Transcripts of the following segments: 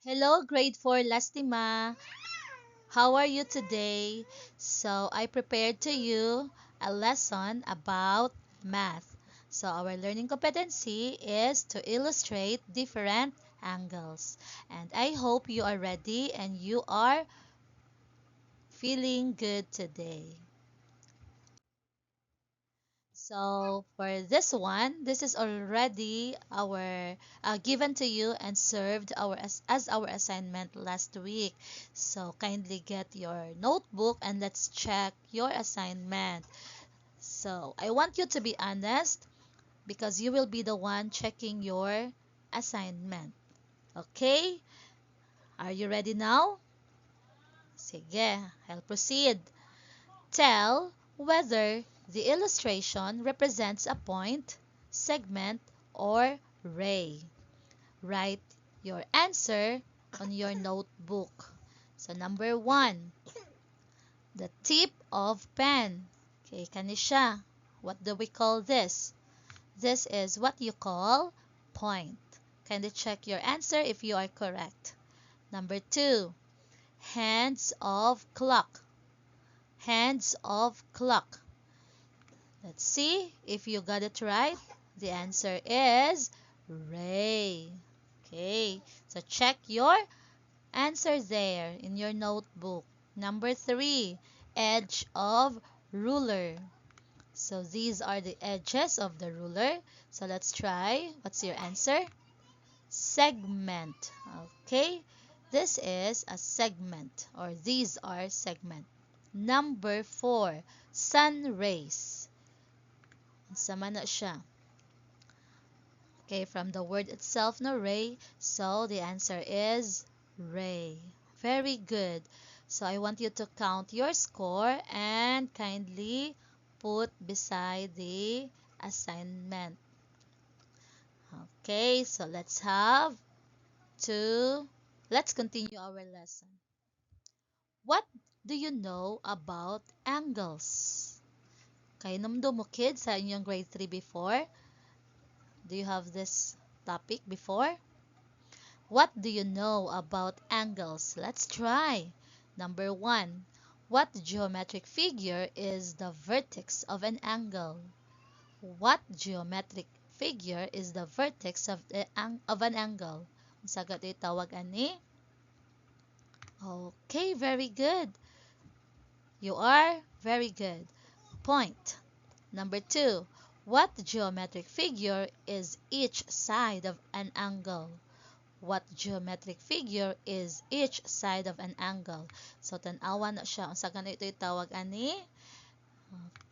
Hello, grade 4 Lastima. How are you today? So, I prepared to you a lesson about math. So, our learning competency is to illustrate different angles. And I hope you are ready and you are feeling good today. So for this one, this is already our given to you and served as our assignment last week. So kindly get your notebook and let's check your assignment. So I want you to be honest because you will be the one checking your assignment. Okay? Are you ready now? Sige, I'll proceed. Tell whether the illustration represents a point, segment, or ray. Write your answer on your notebook. So number 1, the tip of pen. Okay, kanisha. What do we call this? This is what you call point. Kindly check your answer if you are correct. Number 2, hands of clock. Hands of clock. Let's see if you got it right. The answer is ray. Okay, so check your answer there in your notebook. Number 3, edge of ruler. So these are the edges of the ruler. So let's try. What's your answer? Segment. Okay, this is a segment or these are segment. Number 4, sun rays. Sama na siya. Okay, from the word itself no ray, so the answer is ray. Very good. So I want you to count your score and kindly put beside the assignment. Okay, so let's continue our lesson. What do you know about angles? Kayo namdo mo kids sa inyong grade 3 before? Do you have this topic before? What do you know about angles? Let's try. Number 1. What geometric figure is the vertex of an angle? What geometric figure is the vertex of an angle? Sagot itawag ani? Okay, very good. You are very good. Point. Number 2. What geometric figure is each side of an angle? What geometric figure is each side of an angle? So, tanawa na siya. Unsa ganito ito itawag ani?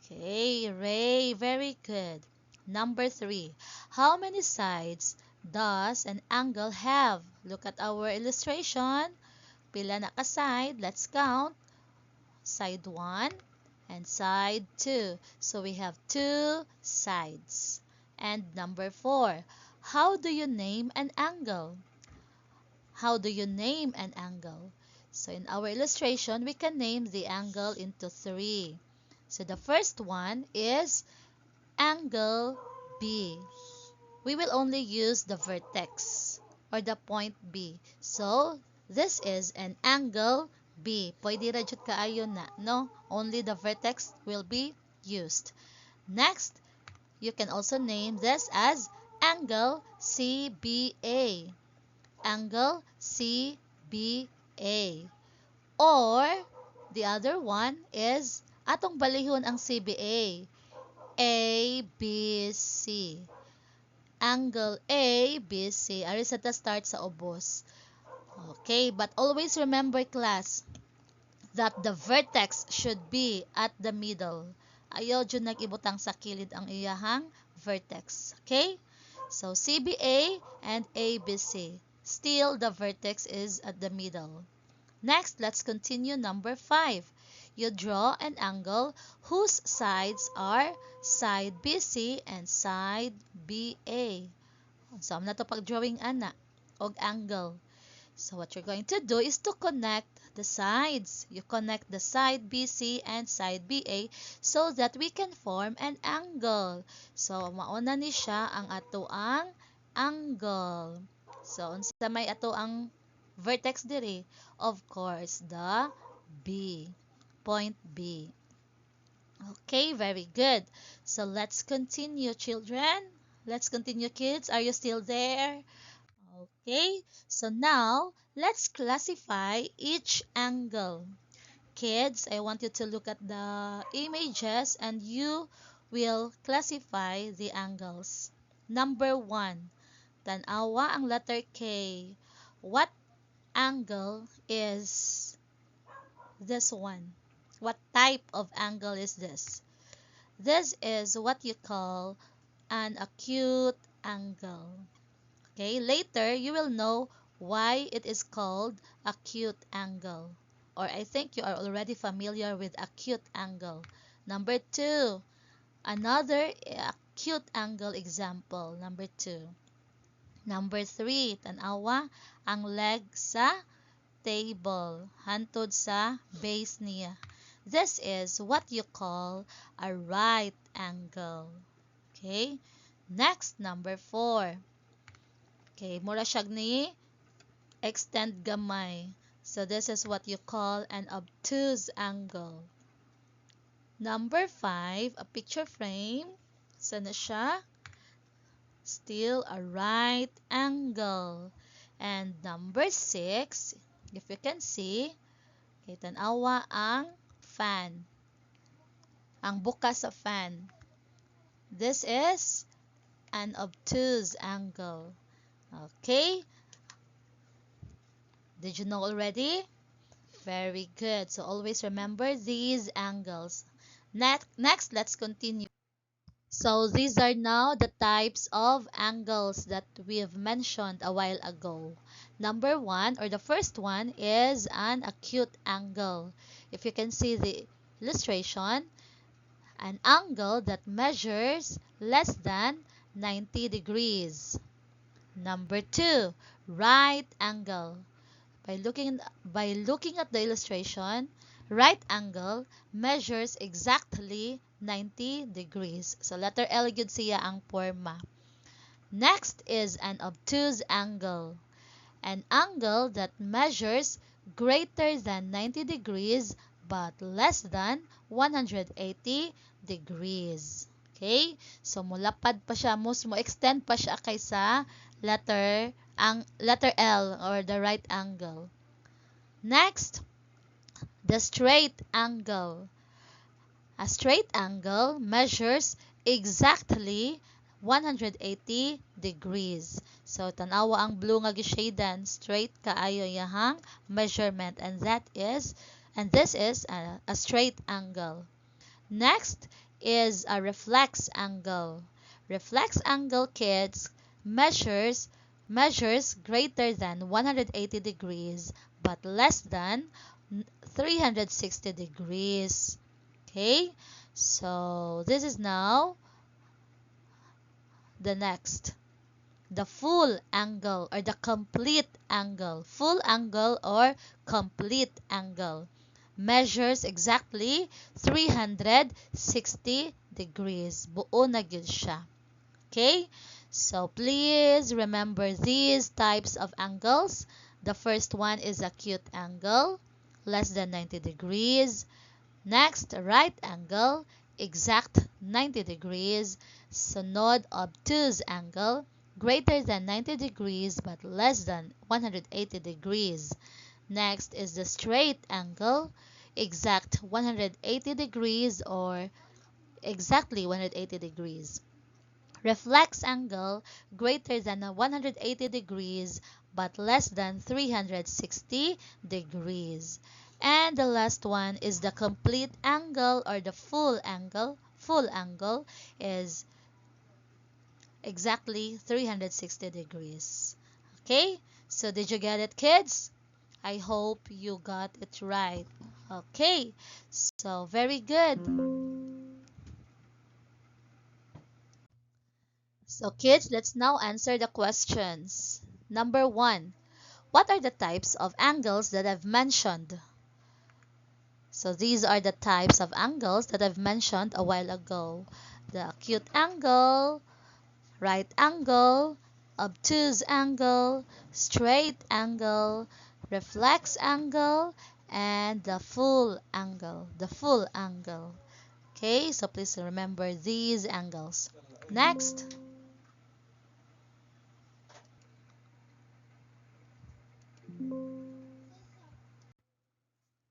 Okay, ray. Very good. Number 3. How many sides does an angle have? Look at our illustration. Pila na ka side? Let's count. Side 1 and side 2. So, we have 2 sides. And number 4. How do you name an angle? How do you name an angle? So in our illustration, we can name the angle into 3. So the first one is angle B. We will only use the vertex or the point B. So this is an angle B. Pwede ra jud kaayo na, no? Only the vertex will be used. Next, you can also name this as angle CBA. Angle CBA. Or, the other one is, atong balihon ang CBA. ABC. Angle ABC. Ari sa ta start sa ubos. Okay, but always remember class that the vertex should be at the middle. Ayaw dyan nag-ibutang sa kilid ang iyahang vertex. Okay? So, CBA and ABC. Still, the vertex is at the middle. Next, let's continue number 5. You draw an angle whose sides are side BC and side BA. So, na to pag-drawing ana og angle. So, what you're going to do is to connect the sides. You connect the side BC and side BA so that we can form an angle. So, mauna ni siya ang atoang angle. So, unsa may ato ang vertex diri? Of course, the B. Point B. Okay, very good. So let's continue, children. Let's continue, kids. Are you still there? Okay, so now let's classify each angle. Kids, I want you to look at the images and you will classify the angles. Number 1, tanawa ang letter K. What angle is this one? What type of angle is this? This is what you call an acute angle. Okay, later you will know why it is called acute angle. Or I think you are already familiar with acute angle. Number 2, another acute angle example. Number 2. Number 3, tanawa ang leg sa table, hantod sa base niya. This is what you call a right angle. Okay? Next, number 4. Okay, mura siya ni extend gamay. So this is what you call an obtuse angle. Number 5, a picture frame. Sana siya? Still a right angle. And number 6, if you can see, okay, tanawa ang fan. Ang bukas sa fan. This is an obtuse angle. Okay? Did you know already? Very good. So always remember these angles. Next, let's continue. So these are now the types of angles that we have mentioned a while ago. Number 1, or the first one, is an acute angle. If you can see the illustration, an angle that measures less than 90 degrees. Number 2, right angle. By looking at the illustration, right angle measures exactly 90 degrees. So letter L gyud siya ang forma. Next is an obtuse angle. An angle that measures greater than 90 degrees but less than 180 degrees. Okay? So mulapad pa siya, mo extend pa siya kaysa letter L, or the right angle. Next, the straight angle. A straight angle measures exactly 180 degrees. So tanawa ang blue nga gishaden, straight kaayo yahang measurement, and this is a straight angle. Next is a reflex angle. Reflex angle, kids, measures greater than 180 degrees but less than 360 degrees. Okay? So this is now the next. The full angle or the complete angle. Full angle or complete angle measures exactly 360 degrees. Buo na gyud siya. Okay? So please remember these types of angles. The first one is acute angle, less than 90 degrees. Next, right angle, exact 90 degrees. Sunod, obtuse angle, greater than 90 degrees but less than 180 degrees. Next is the straight angle, exact 180 degrees or exactly 180 degrees. Reflex angle, greater than 180 degrees but less than 360 degrees. And the last one is the complete angle or the full angle. Full angle is exactly 360 degrees. Okay? So did you get it, kids? I hope you got it right. Okay. So very good. So kids, let's now answer the questions. Number 1, what are the types of angles that I've mentioned? So these are the types of angles that I've mentioned a while ago. The acute angle, right angle, obtuse angle, straight angle, reflex angle, and the full angle. The full angle. Okay, so please remember these angles. Next.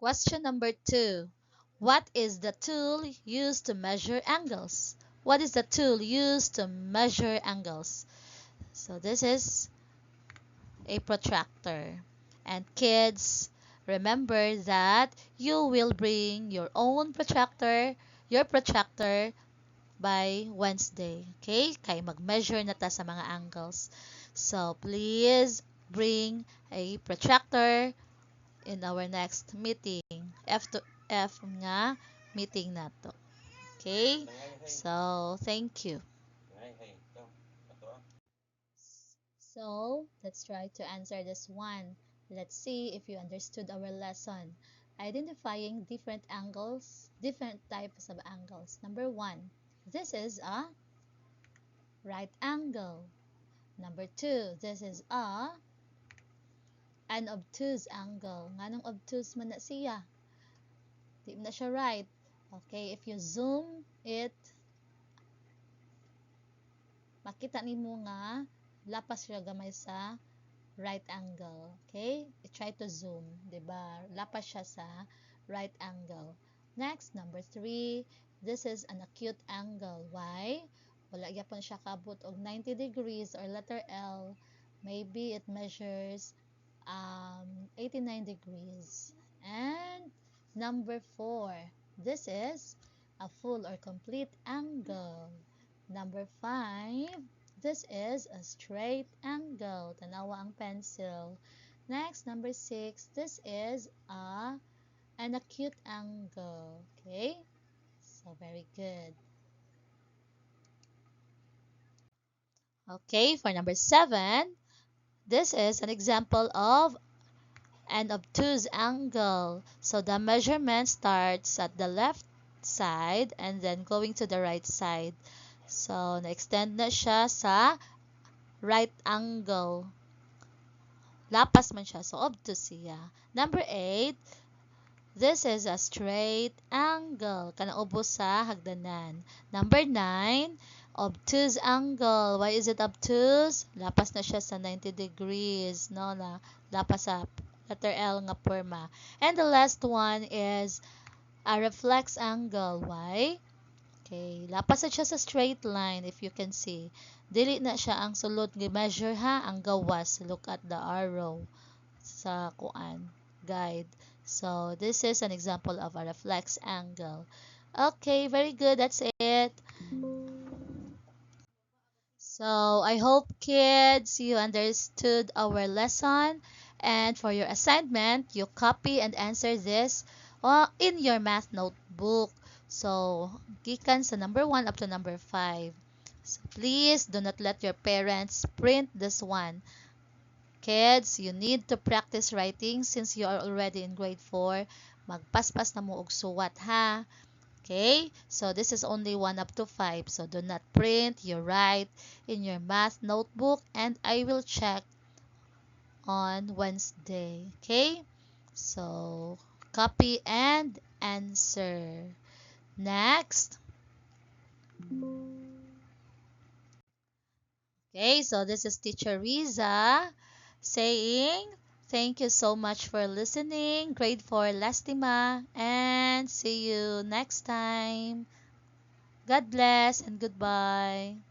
Question number 2. What is the tool used to measure angles? What is the tool used to measure angles? So this is a protractor. And kids, remember that you will bring your protractor by Wednesday. Okay? Kaya mag-measure na ta sa mga angles. So please bring a protractor in our next meeting. F to F nga meeting nato. Okay? So, thank you. So, let's try to answer this one. Let's see if you understood our lesson. Identifying different angles, different types of angles. Number 1, this is a right angle. Number 2, this is an obtuse angle. Nganong obtuse man na siya? Di na siya right. Okay, if you zoom it, makita nimo nga lapas siya gamay sa right angle. Okay? I-try to zoom, 'di ba? Lapas siya sa right angle. Next, number 3, this is an acute angle. Why? Wala gyapon siya kabot og 90 degrees or letter L. Maybe it measures 89 degrees. And number 4, this is a full or complete angle. Number 5, this is a straight angle. Tanawa ang pencil. Next, number 6, this is an acute angle. Okay? So, very good. Okay, for number 7, this is an example of an obtuse angle. So, the measurement starts at the left side and then going to the right side. So, na-extend na siya sa right angle. Lapas man siya. So, obtuse siya. Number 8, this is a straight angle. Kanang ubos sa hagdanan. Number 9, obtuse angle. Why is it obtuse? Lapas na siya sa 90 degrees. No, lapas sa letter L nga forma. And the last one is a reflex angle. Why? Okay, lapas na siya sa straight line if you can see. Dili na siya ang sulod nga measure ha, ang gawas. Look at the arrow sa kuan guide. So, this is an example of a reflex angle. Okay, very good. That's it. So, I hope kids you understood our lesson. And for your assignment, you copy and answer this in your math notebook. So, gikan sa number 1 up to number 5. So, please do not let your parents print this one. Kids, you need to practice writing since you are already in grade 4. Magpaspas na mo og suwat ha. Okay? So, this is only 1 up to 5. So, do not print. You write in your math notebook and I will check on Wednesday. Okay? So, copy and answer. Next. Okay, so this is Teacher Riza saying thank you so much for listening. Grade 4 Lastima, and see you next time. God bless and goodbye.